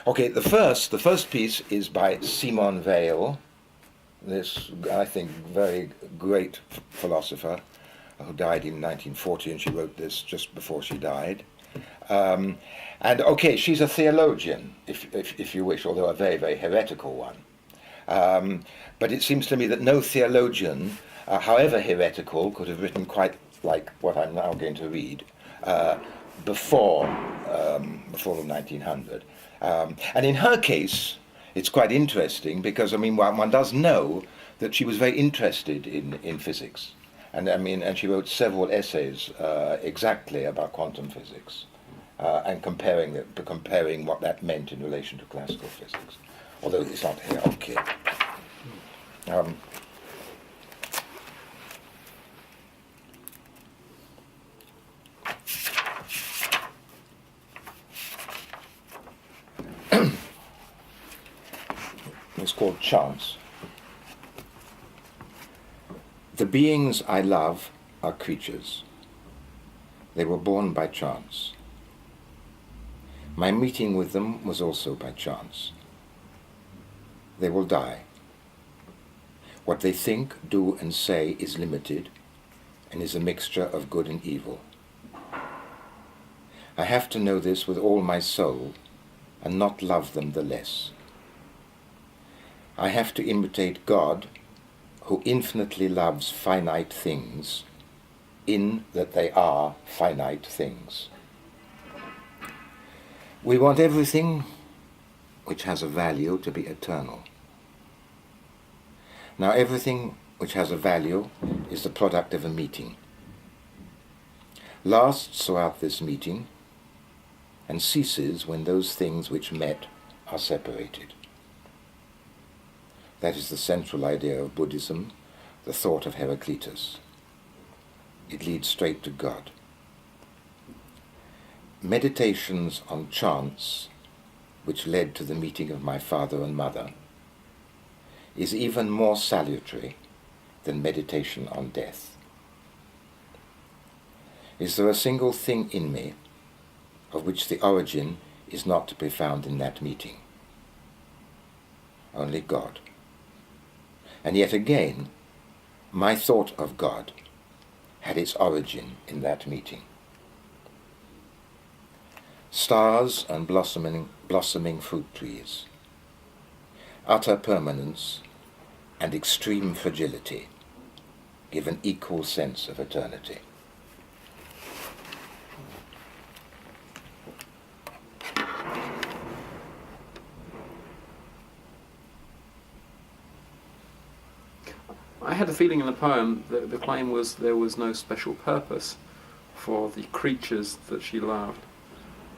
Okay, the first piece is by Simone Weil, this, I think, very great philosopher who died in 1940, and she wrote this just before she died. And okay, she's a theologian, if you wish, although a very, very heretical one. But it seems to me that no theologian, however heretical, could have written quite like what I'm now going to read before the 1900. And in her case, it's quite interesting because, I mean, one does know that she was very interested in physics. And I mean, and she wrote several essays exactly about quantum physics and comparing what that meant in relation to classical physics. Although it's not here. Okay. It's called Chance. The beings I love are creatures. They were born by chance. My meeting with them was also by chance. They will die. What they think, do, and say is limited and is a mixture of good and evil. I have to know this with all my soul and not love them the less. I have to imitate God, who infinitely loves finite things, in that they are finite things. We want everything which has a value to be eternal. Now everything which has a value is the product of a meeting. Lasts throughout this meeting and ceases when those things which met are separated. That is the central idea of Buddhism, the thought of Heraclitus. It leads straight to God. Meditations on chance, which led to the meeting of my father and mother, is even more salutary than meditation on death. Is there a single thing in me of which the origin is not to be found in that meeting? Only God. And yet again, my thought of God had its origin in that meeting. Stars and blossoming fruit trees, utter permanence and extreme fragility give an equal sense of eternity. I had the feeling in the poem that the claim was there was no special purpose for the creatures that she loved,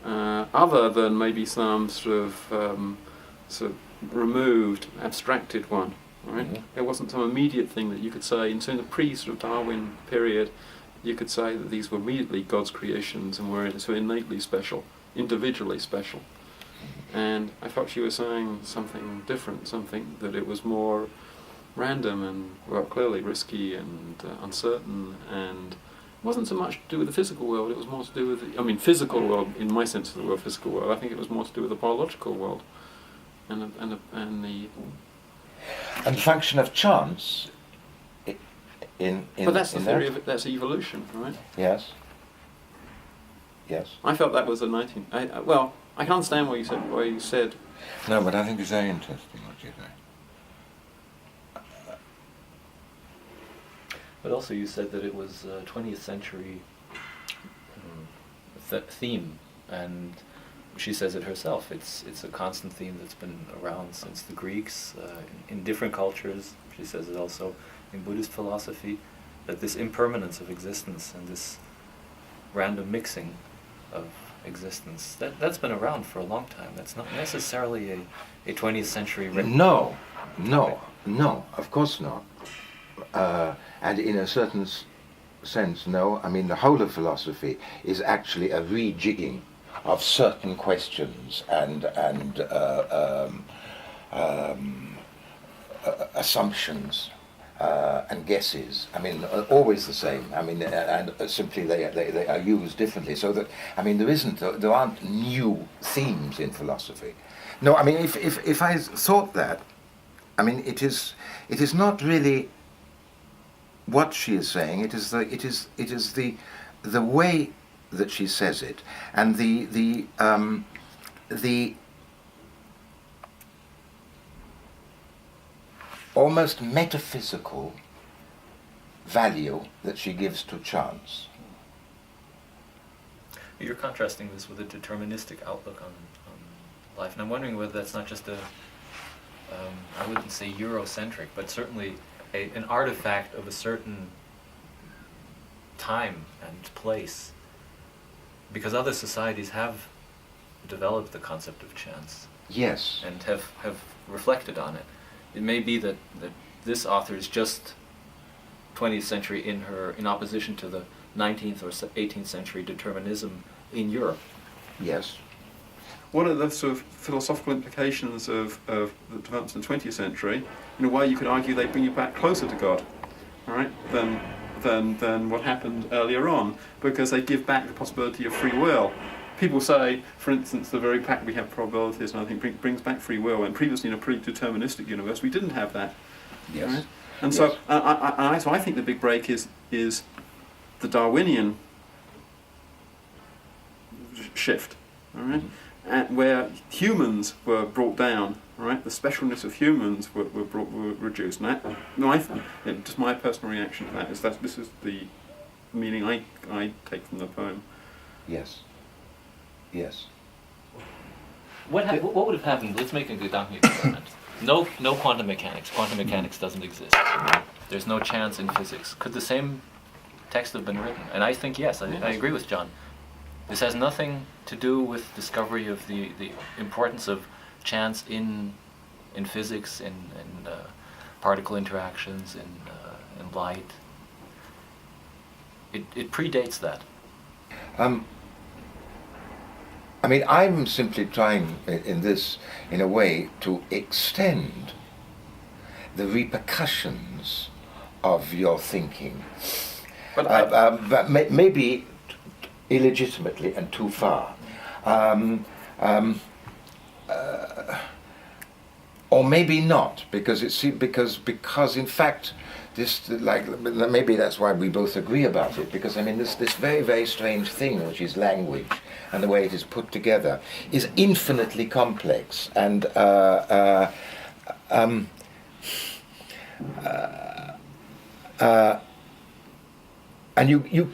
other than maybe some sort of removed, abstracted one. Right? Mm-hmm. There wasn't some immediate thing that you could say. In the pre-sort of Darwin period, you could say that these were immediately God's creations and were so innately special, individually special. And I thought she was saying something different, something that it was more random and, well, clearly risky and uncertain, and it wasn't so much to do with the physical world. It was more to do with the, physical world in my sense of the word physical world. I think it was more to do with the biological world and the function of chance in but that's the theory that? of it. That's evolution, right? Yes. I felt that was I can understand what you said. No, but I think it's very interesting what you say. But also you said that it was a 20th century theme, and she says it herself. It's a constant theme that's been around since the Greeks, in different cultures. She says it also in Buddhist philosophy, that this impermanence of existence and this random mixing of existence, that's been around for a long time. That's not necessarily a 20th century... No, of course not. And in a certain sense, no. I mean, the whole of philosophy is actually a rejigging of certain questions and assumptions and guesses. I mean, always the same. I mean, and simply they are used differently. So that, I mean, there aren't new themes in philosophy. No, I mean, if I thought that, I mean, it is not really what she is saying. It is the way that she says it, and the almost metaphysical value that she gives to chance. You're contrasting this with a deterministic outlook on life, and I'm wondering whether that's not just I wouldn't say Eurocentric, but certainly an artifact of a certain time and place, because other societies have developed the concept of chance. Yes. And have reflected on it. It may be that this author is just 20th century in opposition to the 19th or 18th century determinism in Europe. Yes. One of the sort of philosophical implications of the developments in the 20th century, in a way you could argue they bring you back closer to God, right, than what happened earlier on, because they give back the possibility of free will. People say, for instance, the very fact we have probabilities, and I think brings back free will, and previously in a pretty deterministic universe we didn't have that. Yes. Right? And yes. so I think the big break is the Darwinian shift, all right? And where humans were brought down, right? The specialness of humans were reduced. And just my personal reaction to that is that this is the meaning I take from the poem. Yes. Yes. What would have happened? Let's make a Gedanken experiment. No quantum mechanics. Quantum mechanics doesn't exist. There's no chance in physics. Could the same text have been written? And I think yes. I agree with John. This has nothing to do with discovery of the importance of chance in physics, in particle interactions, in light. It predates that. I mean, I'm simply trying in a way, to extend the repercussions of your thinking. But maybe illegitimately and too far. Or maybe not, because in fact this, like, maybe that's why we both agree about it, because I mean this very, very strange thing which is language and the way it is put together is infinitely complex, and you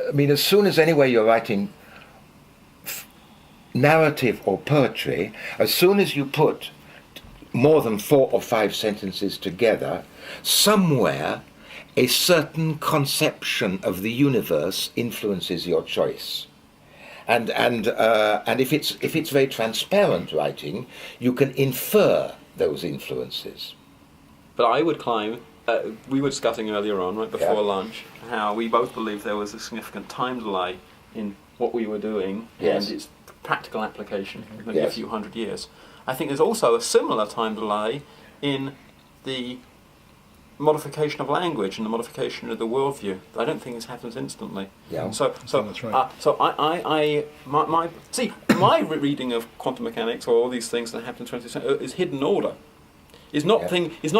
I mean, as soon as anyway you're writing narrative or poetry, as soon as you put more than 4 or 5 sentences together, somewhere a certain conception of the universe influences your choice. And if it's very transparent writing, you can infer those influences. But I would claim, we were discussing earlier on, right before lunch, how we both believed there was a significant time delay in what we were doing and its practical application, maybe a few hundred years. I think there's also a similar time delay in the modification of language and the modification of the worldview. I don't think this happens instantly. Yeah. So that's right. My reading of quantum mechanics or all these things that happen in the 20th century is hidden order. Is not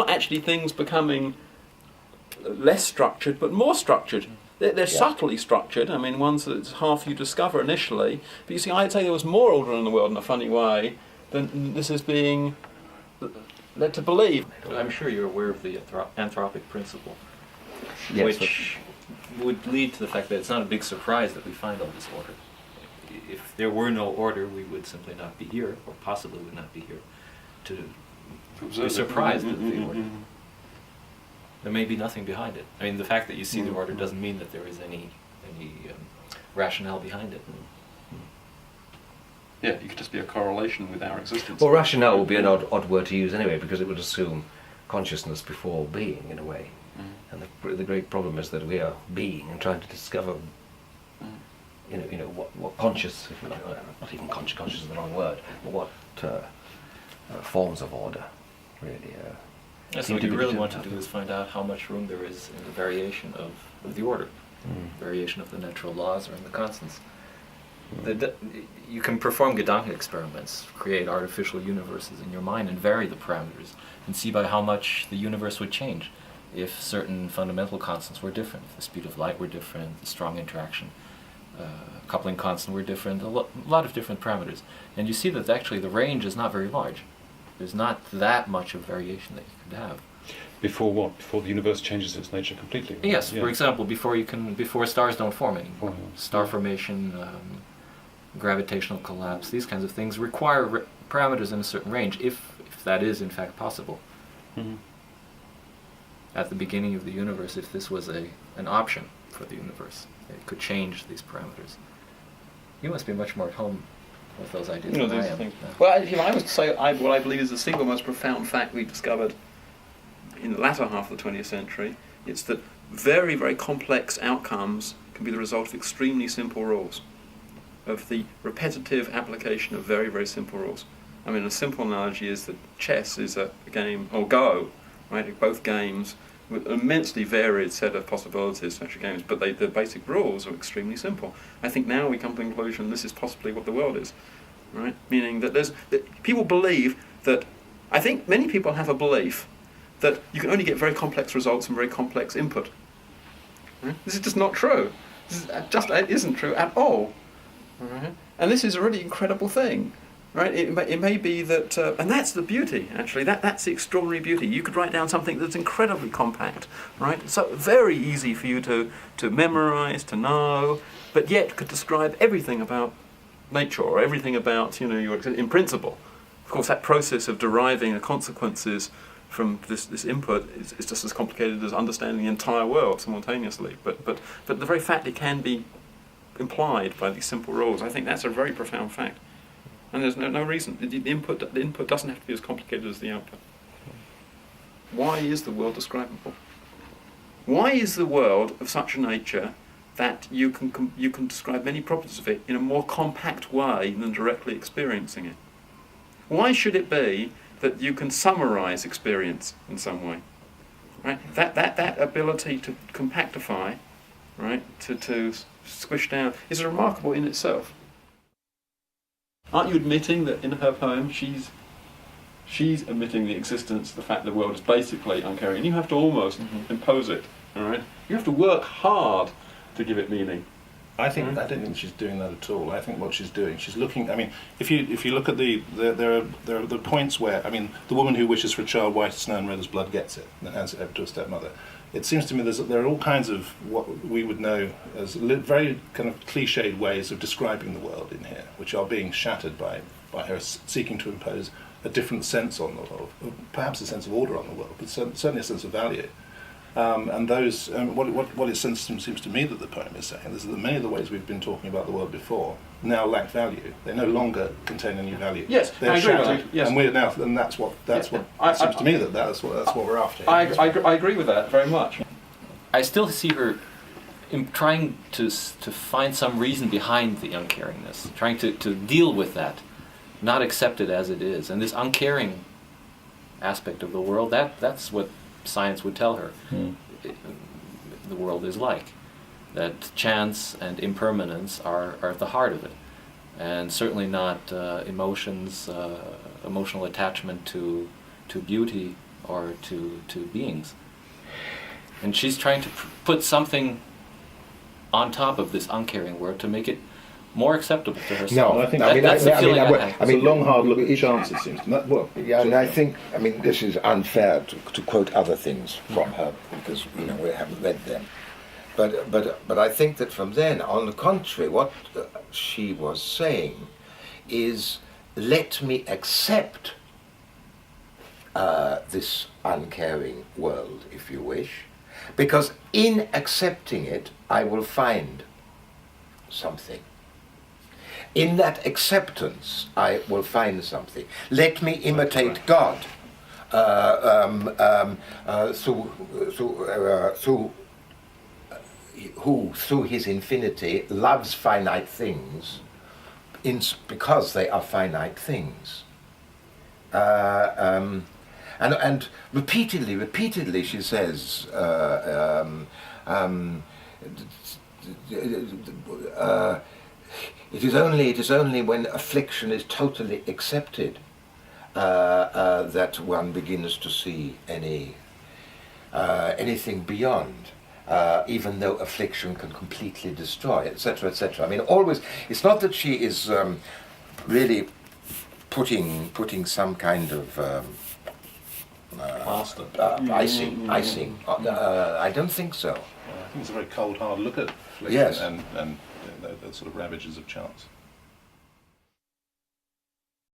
actually things becoming less structured, but more structured. They're subtly structured. I mean, ones that it's half you discover initially. But you see, I'd say there was more order in the world in a funny way than this is being led to believe. I'm sure you're aware of the anthropic principle, Yes, which would lead to the fact that it's not a big surprise that we find all this order. If there were no order, we would simply not be here, or possibly would not be here, to be surprised at the order. There may be nothing behind it. I mean, the fact that you see the order doesn't mean that there is any rationale behind it. Yeah, it could just be a correlation with our existence. Well, rationale would be an odd word to use anyway, because it would assume consciousness before being, in a way. And the great problem is that we are being and trying to discover, what conscious, if you like, not even conscious is the wrong word, but what forms of order really Yeah, so what you really want to do is find out how much room there is in the variation of the order, variation of the natural laws or in the constants. You can perform Gedanken experiments, create artificial universes in your mind and vary the parameters and see by how much the universe would change if certain fundamental constants were different, if the speed of light were different, the strong interaction, coupling constant were different, a lot of different parameters. And you see that actually the range is not very large. There's not that much of variation that you could have. Before what? Before the universe changes its nature completely? Right? Yes, for example, before stars don't form anymore. Star formation, gravitational collapse, these kinds of things require parameters in a certain range, if that is in fact possible. Mm-hmm. At the beginning of the universe, if this was an option for the universe, it could change these parameters. You must be much more at home with those ideas than I am. Well, I would say what I believe is the single most profound fact we discovered in the latter half of the 20th century. It's that very, very complex outcomes can be the result of extremely simple rules, of the repetitive application of very, very simple rules. I mean, a simple analogy is that chess is a game, or Go, right? Both games with an immensely varied set of possibilities, such games, but the basic rules are extremely simple. I think now we come to the conclusion this is possibly what the world is, right? Meaning that people believe that, I think many people have a belief that you can only get very complex results from very complex input. Right? This is just not true. It isn't true at all. Right? And this is a really incredible thing. Right? It may be that, and that's the beauty, actually. That's the extraordinary beauty. You could write down something that's incredibly compact, right? So very easy for you to memorize, to know, but yet could describe everything about nature or everything about, in principle. Of course, that process of deriving the consequences from this input is just as complicated as understanding the entire world simultaneously. But the very fact it can be implied by these simple rules, I think that's a very profound fact. And there's no reason. The input doesn't have to be as complicated as the output. Why is the world describable? Why is the world of such a nature that you can describe many properties of it in a more compact way than directly experiencing it? Why should it be that you can summarize experience in some way? Right? That ability to compactify, right, to squish down, is remarkable in itself. Aren't you admitting that in her poem she's admitting the existence, the fact that the world is basically uncaring, and you have to almost impose it, all right? You have to work hard to give it meaning. I don't think she's doing that at all. I think what she's doing, she's looking. I mean, if you look at there are the points where, I mean, the woman who wishes for a child white as snow and red as blood gets it, and then hands it over to a stepmother. It seems to me there are all kinds of what we would know as very kind of cliched ways of describing the world in here, which are being shattered by her seeking to impose a different sense on the world, perhaps a sense of order on the world, but certainly a sense of value. And those, what it seems to me that the poem is saying is that many of the ways we've been talking about the world before now lack value. They no longer contain any value. Yes, they're I agree with shattered, that. Yes. and we're now, and that's what seems to me that's what we're after. I agree with that very much. I still see her trying to find some reason behind the uncaringness, trying to deal with that, not accept it as it is. And this uncaring aspect of the world, that's what science would tell her the world is like. That chance and impermanence are at the heart of it. And certainly not emotional attachment to beauty or to beings. And she's trying to put something on top of this uncaring world to make it more acceptable to herself. No, I think that's the feeling I have. I mean, it's a long, hard look at each answer, it seems to me. Yeah, and I think, this is unfair to quote other things from her, because, we haven't read them. But I think that from then, on the contrary, what she was saying is, let me accept this uncaring world, if you wish, because in accepting it, I will find something. In that acceptance, I will find something. Let me imitate God who, through his infinity, loves finite things because they are finite things. And repeatedly she says, it is only when affliction is totally accepted that one begins to see anything beyond, even though affliction can completely destroy, etc., etc. I mean, always, it's not that she is really putting some kind of Plaster. icing. I don't think so. I think it's a very cold, hard look at affliction Yes. and the sort of ravages of chance.